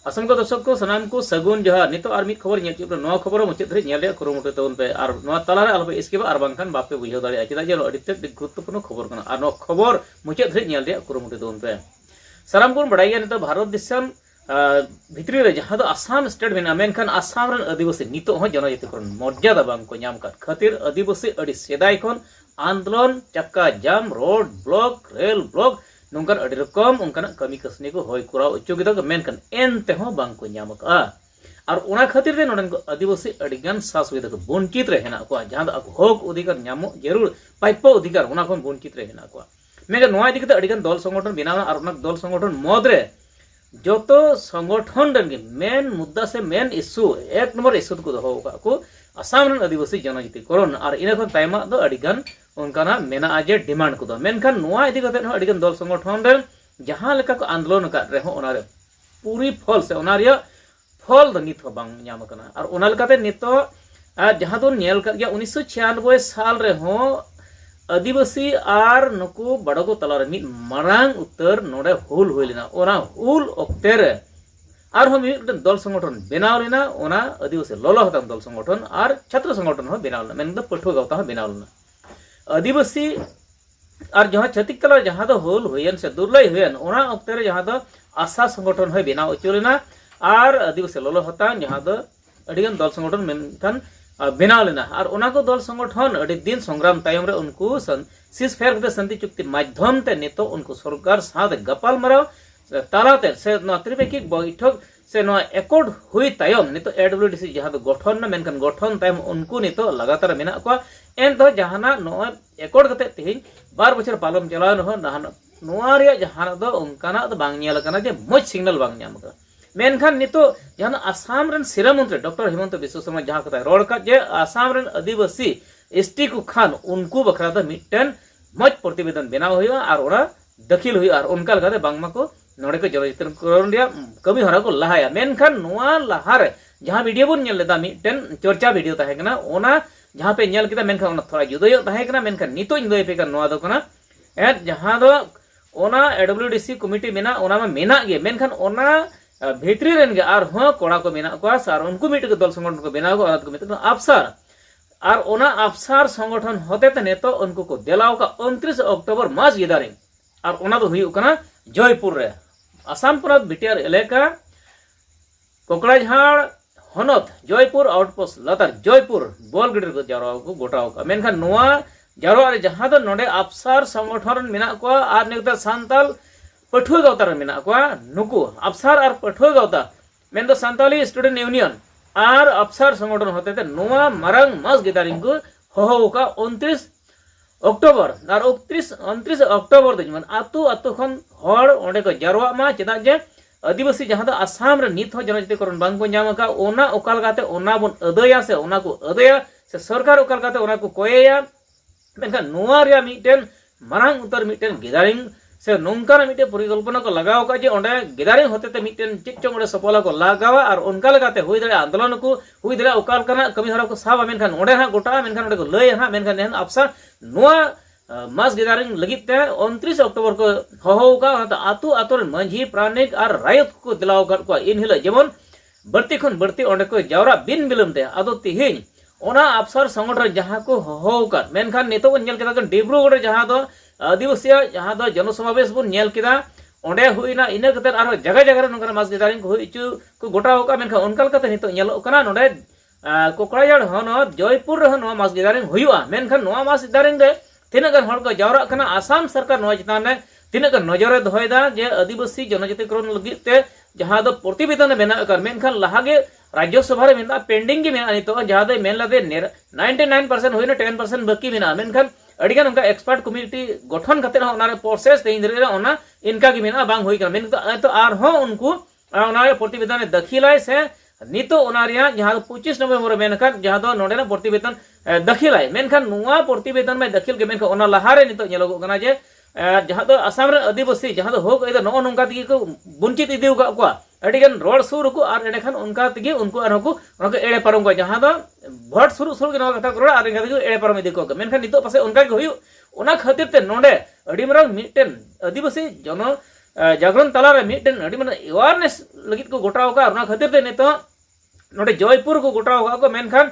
असंख्य दर्शक को सनाम को सगुन जहां नितो आर मिट खबर नेल नो खबर मुचाद धरि नेल कुरुमुटु तवन पे आर नो तलारे आलबे इसके आर बांखान बापे बुझाव दाड़े चेदा जे अडिते गुरुत्वपूर्ण खबर कना आर नो खबर मुचाद धरि नेल कुरुमुटु तवन पे साराम को बड़ाई गया नितो भारत दिसम भितरी रे जहां आसाम स्टेट मेना मेनखान आसाम रन आदिवासी नितो हो जनजातिकरण मर्यादा बांग को नाम का खातिर आदिवासी अडी सेदाय खन आंदोलन चक्का जाम रोड ब्लॉक रेल ब्लॉक नोंकन अडी रकम उनकन कमी कसनी को होय कुराव उच्चगिदा को मेनखान एनते हो बांग को नाम का और उना खातिर रे नोडन को आदिवासी अडिगान सासुविदा को वंचित रे हेना को जहां ako हक अधिकार नामो जरूर पाइपो अधिकार उना को वंचित रे हेना को मेगा नोआ दिगते अडिगान दल संगठन बिनावा और उना दल संगठन मदरे जोतो संगठन रंगे मेन मुद्दा से मेन इश्यू एक नंबर इश्यू को दो को आसाम रन आदिवासी जनजातिकरण और इना खन तायमा दो अडिगान उनकाना मेना आजे डिमांड को दो मेनखान नोआ इदि कते हो अडिगान दल संगठन रे जहां लेका को आंदोलन का रे हो ओनारे पूरी फल से ओनारिया फल द नित हो बांग नाम कना और ओना लेकाते नितो जहां दो नेल का 1996 साल रे हो आदिवासी आर नुकु बड़को तलारे मिट मारांग उत्तर नोडे हुल होइलेना ओना हुल ऑक्टे रे आर हम मिट दल संगठन बनाव लेना ओना आदिवासी ललो हतम दल संगठन और छात्र संगठन हो बनाव लेना मेन द पठो गावता हो बनाव लेना आदिवासी और जहां छतिक तला जहां दो हुल होयन से दुर्लय होयन ओना ऑक्टे रे जहां दो आशा संगठन हो बनाव उचुलेना और आदिवासी ललो हता जहां दो अडिगन दल संगठन मेनखान बनाव लेना और उना को दल संगठन अड़ी दिन संग्राम तायम रे उनको सीज फेयर कते शांति चुक्ति माध्यम ते नितो उनको सरकार साथ गपाल मराव तालाते से न त्रिपेक्षिक बैठक से न एकॉर्ड हुई तायम नितो एडब्ल्यूडीसी जहां दो गठन न मेनखान गठन तायम उनको नितो लगातार मेना को एन दो जहाना नो एकॉर्ड कते तिहिन 12 बछर पालम चलाव न नहान नोआ रे जहाना दो उनकाना दो बांग नेल kana जे मोज सिग्नल बांग नाम का मेनखान नितो जहां आसाम रन सिरा मंत्री डॉक्टर हेमंत बिश्व शर्मा जहां कथा रोड का जे आसाम रन आदिवासी एसटी को खान उनको बखरा द मिटन मज प्रतिवेदन बनाव होया और ओरा दखिल होया और उनका लगाते बांगमा को नोडे को जनजातिकरण रिया कमी हरा को लहाया मेनखान नोआ लहार जहां वीडियो बन नेल लेदा मिटन चर्चा वीडियो ताहे कना ओना जहां पे नेल किदा मेनखान ओना थोड़ा जुदायो ताहे कना मेनखान नितो इन पे का नोआ दो कना ए जहां दो ओना एडब्ल्यूडीसी कमिटी मेना ओना में मेना गे मेनखान ओना भितरी रेन गे आर हो कोड़ा को मेना को सार उनको मिट दल संगठन को बनाव को को मिट अफसर और ओना अफसर संगठन होते ते नेतो उनको को देलाव का 29 अक्टूबर मास गिदारिंग और ओना दो हुई कना जयपुर रे आसाम पुरत बिटियार इलाका कोकड़ाझाड़ हनत जयपुर आउटपोस्ट लतार जयपुर बोलगढ़ को जाराव को गोटाव का मेनखान नोआ जारो रे जहां दो नोडे अफसर संगठन मेना को आर नेता सांताल पठुआ गावता मेना को नुकु अफसर और पठुआ गावता मेन दो सांताली स्टूडेंट यूनियन और अफसर संगठन होते थे नोआ मरंग मस गिदारिंग को हो का 29 अक्टूबर और 29 अक्टूबर दिन आतु आतु खन हर ओंडे को जारवा मा चेदा जे आदिवासी जहां दो आसाम रे नित हो जनजातिकरण बांग को नाम का ओना ओकाल गाते ओना बन अदया से ओना को अदया से सरकार ओकाल गाते ओना को कोयया मेनका नोआ रे मिटेन मरंग उतर मिटेन गिदारिंग से नोंका मिटे परिकल्पना को लगाव का जे ओंडे गिदारिंग होते ते मिटेन चिचों ओंडे सफला को लगावा और उनका लगाते हुई दरे आंदोलन को हुई दरे ओकाल कना कमी हरा को साबा मेनखान ओंडे हा गोटा मेनखान ओंडे को लय हा मेनखान नेहन अफसर नोआ मास गिदारिंग लगित ते 29 अक्टूबर को हो का आतु आतु मंझी प्राणिक और रायत को दिलाव कर को इन हिल जेमन बढ़ती खन बढ़ती ओंडे को जावरा बिन बिलम ते आदो तिहिन ओना अफसर संगठन जहां को हो का मेनखान नेतो को नेल केदा डिब्रूगढ़ जहां दो आदिवासी जहां दो जनसमावेश बन नेल केदा ओंडे हुईना इना कते आरो जगह जगह नंका मास गिदारिंग को हुईचु को गोटाव का मेनखान उनका कते नितो नेलो कना नोडे कोकड़ाझाड़ हन जयपुर रह नो मास गिदारिंग हुईआ मेनखान नो मास गिदारिंग रे तिना गन हर को जावरा कना आसाम सरकार नो चितान ने तिना गन नजर दोहयदा जे आदिवासी जनजातिकरण लगित ते जहां दो प्रतिवेदन बेना कर मेनखान लहागे राज्यसभा रे मेना पेंडिंग के मेना नितो जहां दो मेन लादे 99% होइना 10% बाकी मेना मेनखान अडिगान उनका एक्सपर्ट कमिटी गठन करते ना ओनारे प्रोसेस ते इंद्रे ओना इनका की मेना बांग होई कर मेन तो आर हो उनको ओनारे प्रतिवेदन दखिलाय से नितो ओनारिया जहां 25 नवंबर मेनखान जहां दो नोडे ना प्रतिवेदन दखिलाय मेनखान नुआ प्रतिवेदन में दखिल के मेनखान ओना लहारे नितो नेलोगो कना जे जहां दो आसाम रे आदिवासी जहां दो होक एदा नो नंका तगी को बुंचित इदिउ का को अडिगान रोड सुर को आर एडेखान उनका तगी उनको आर को एड़े पारम को जहां दो भट सुर सुर के कथा को आर एगा तगी एड़े पारम इदि को मेनखान नितो पासे उनका के होयु ओना खातिर ते नोडे अडी मरांग मिटेन आदिवासी जन जागरण तलारे मिटन अड़ी मन अवेयरनेस लगित को गोटाव का और खातिर ते नितो नोडे जयपुर को गोटाव को मेनखान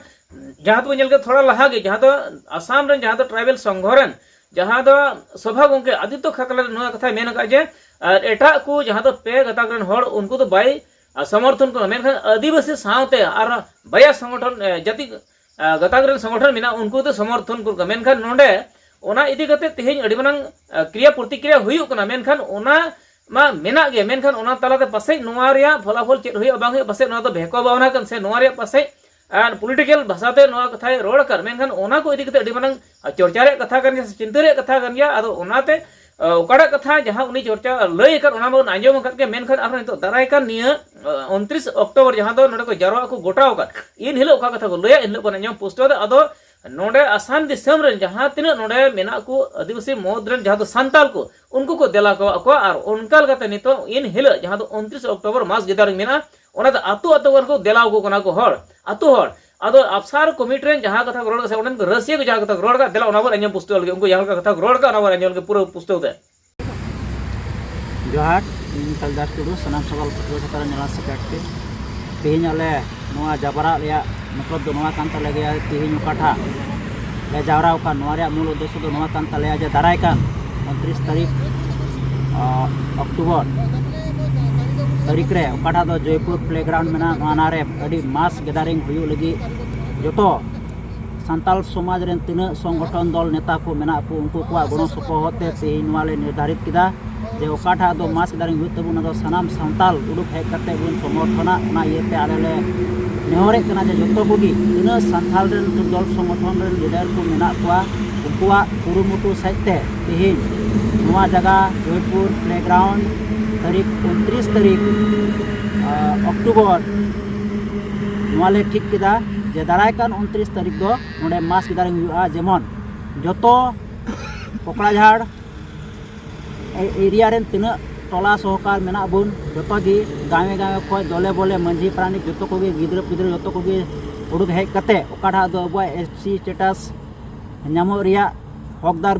जहां तो नेल के थोड़ा लहा गे जहां तो आसाम रन जहां तो ट्राइबल संघरन जहां तो सभा गंके आदित्य खाकला नो कथा मेन का जे एटा को जहां तो पे गताग्रन होड़ उनको तो बाई समर्थन को मेनखान आदिवासी सावते और बया संगठन जाति गताग्रन संगठन मिना उनको तो समर्थन को मेनखान नोडे ओना इदी कते तेहेन अड़ी मनंग क्रिया प्रतिक्रिया हुई कना मेनखान ओना मा मेना गे मेनखान ओना तलाते पासे नोआ रिया फलाफल चेत हुई बांगे पासे नोआ तो भेको बावना कन से नोआ रिया पासे पॉलिटिकल भाषाते नोआ कथाय रोड कर मेनखान ओना को इदी कते अड़ी मनंग चर्चा रे कथा कन चिंता रे कथा कन गया आदो ओनाते ओकाड़ा कथा जहां उनी चर्चा लई कर ओना बन आंजम कर के मेनखान आरो नितो दाराय कान निया 29 अक्टोबर जहां दो नोडे को जरवा को गोटाव कर इन हिलो का कथा को लया इन हिलो बन आंजम पोस्टर आदो नोडे आसाम दिसम रन जहां तिना नोडे मेना को आदिवासी मौद रन जहां तो संताल को उनको को देला को और उनकाल कते नितो इन हिलो जहां तो 29 अक्टोबर मास गेदारिंग मेना ओना तो आतु आतु को देला को कोना को हर आतु हर आदो अफसार कमिटी रन जहां कथा रोड से उनन रसिया को जहां कथा रोड का देला ओना बर अन्य पुस्तक लगे उनको जहां कथा रोड का ओना बर अन्य के पूरा पुस्तक दे जोहार तलदास टुडू सनाम सवाल पत्र सतर नेला सेक्रेटरी तेहिन आले नोआ जाबरा लिया मतलब दो नोआ कान तले गया तेहिन काठा ले जावरा का नोआ रे मूल उद्देश्य दो नोआ कान तले जे दाराय कान 29 तारीख अक्टूबर तारीख रे काठा दो जयपुर प्लेग्राउंड मेना नोआ रे अडी मास गैदरिंग हुई लगी जोतो संताल समाज रेन तिना संगठन दल नेता को मेना को उनको को गणो सपोहते तेहिन वाले निर्धारित किदा जे ओकाठा दो मास गैदरिंग हुई तबुन दो सनाम संताल उडुक हेक करते बुन समर्थना ना येते आले नेहरे कना जे जतो कोगी तिना संताल रेन दल संगठन रेन लीडर को मेना को उनकुआ कुरुमुटु साइते तेहिन नोआ जगह जयपुर प्लेग्राउंड तारीख 29 तारीख अक्टूबर नोआले ठीक किदा जे दाराय कान 29 तारीख दो नोडे मास गैदरिंग हुआ जेमन जतो कोकड़ाझाड़ एरिया रेन तिना टोला सहकार मेना बुन जतो गी गावे गावे को दले बोले मंझी प्राणिक जतो को गिद्र पिद्र जतो को उडुक हेक कते ओकाठा दो अबुआ एससी स्टेटस नामो रिया हकदार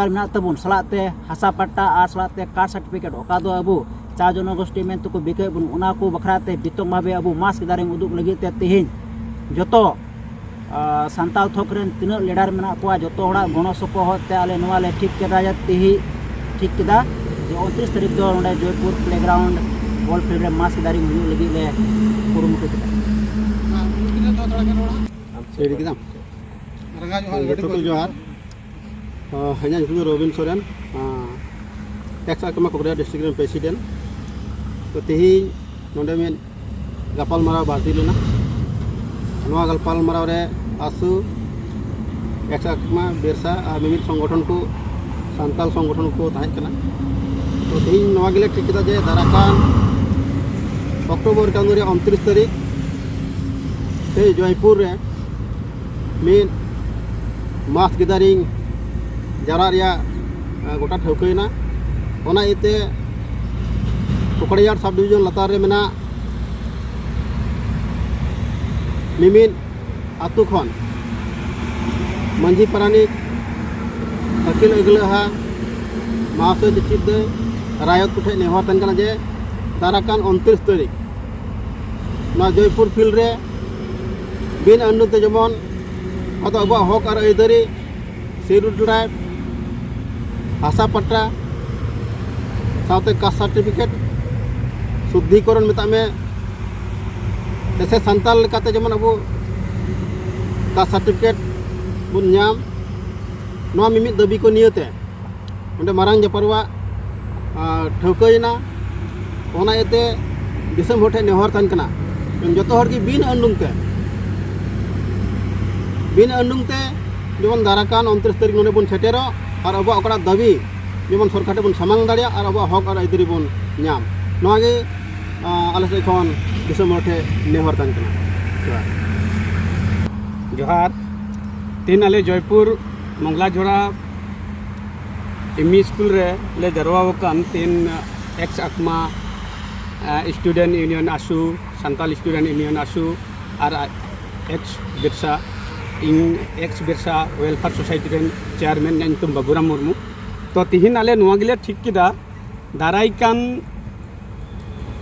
मेना तबुन सलाते हासा पट्टा आ सलाते कार्ड सर्टिफिकेट ओका दो अबु चा जनगोष्ठी मेन तुको बिके बुन उना को बखराते बितों भाबे अबु मास गैदरिंग उदुक लगी ते तेहिन जतो संताल थोकरेन तिना लीडर मेना को जतो हड़ा गणो सपोहते आले नोआले ठीक केदा तेहि ठीक किदा जे 29 तारीख दो नोडे जयपुर प्लेग्राउंड बॉल फील्ड रे मास गैदरिंग हुई लगी ले कुरुमुटु किदा रंगा जोहार हanya itu Robin Soren ex akama Korea district president to tehi nonde men gapal mara barti luna noa gapal mara re asu ex akama bersa mimit संगठन को संताल संगठन को ताहे kana तो tehi noa gile ठीक kita je darakan अक्टूबर का 29 तारीख te Jaipur रे min mass gathering जरा रिया गोटा ठौकना ओना इते कोकड़ियार सब डिविजन लतार रे मेना मिमिन आतु खन मंझी पारानिक अखिल अगलहा महाशय दीक्षित रायत कुठे नेहर तन कना जे दाराकान 29 तारीख ना जयपुर फील्ड रे बिन अनुते जमन अतो अब हक और अइदारी शेड्यूल ट्राइब हासा पट्टा साथ कास्ट सर्टिफिकेट शुद्धिकरण मेता में जैसे संताल लेकाते जमन अब कास्ट सर्टिफिकेट बुन नाम नोआ मिमित दाबी को नियते ओंडे मारांग जपरवा ठौकयना ओना एते दिसम होठे नेहर तन कना जतो हर की बिन अंडुंग ते जेमन दाराकान 29 तारीख नोने बन सेटेरो और अब ओकड़ा दाबी जेमन सरकार बन सामांग दाड़िया और अब हक और अइदारी बन नाम नोआ गे आले से खन दिसम होठे नेहर तन कना जोहार तीन आले जयपुर मंगला जोड़ा एमई स्कूल रे ले जरवावकान तीन एक्स आकमा स्टूडेंट यूनियन आसू संताल स्टूडेंट यूनियन आसू और x Birsa welfare society rain chairman नाम बाबूराम मुर्मू तो तिहिन आले नोआ गिले ठीक किदा दारायकान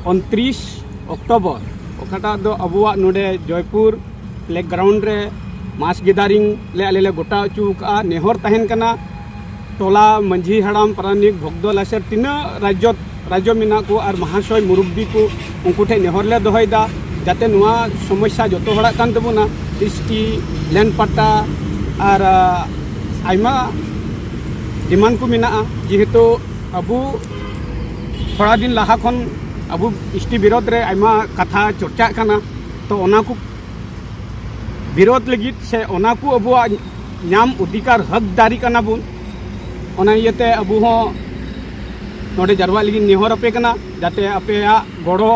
29 अक्टोबर ओकाटा दो अबुआ नोडे जयपुर प्ले ग्राउंड रे मास गेदारिंग ले आले गोटा चुका नेहर तहन कना टोला मंझी हड़ाम पारानिक भगदल आसर तीना राज्य मेना को और महाशय मुरुब्बी को उनको ठे नेहर ले दोहयदा जाते नुआ समस्या जो हड़ा कान तबुना एसटी लैंड पट्टा और आयमा डिमांड को मेना जेहेतु अबू थोड़ा दिन लहा खन अबू एसटी विरोध रे आयमा कथा चर्चा करना तो ओना को विरोध लगित से ओना को अबुआ नाम अधिकार हकदारी करना बुन ओना इयते अबू हो नोडे जरवा लगी नेहर अपे कना जाते अपे गड़ो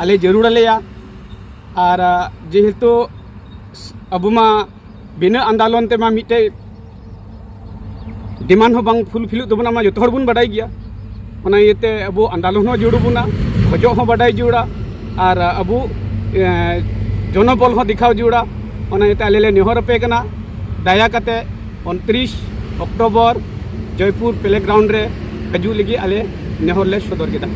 आले जरूर लेया और जेहेतु अबू मा बिना आंदोलन ते मा मिटे डिमांड हो बांग फुलफिल तबना मा जतो हर बुन बाडाय गया ओना इयते अबू आंदोलन हो जुड़ू बुना खजो हो बाडाय जुड़ा और अबू जनबल हो दिखाव जुड़ा ओना इयते आले ले नेहर अपे कना दाया कते 29 अक्टोबर जयपुर प्ले ग्राउंड रे हजू लगी आले नेहर ले सदर केदा।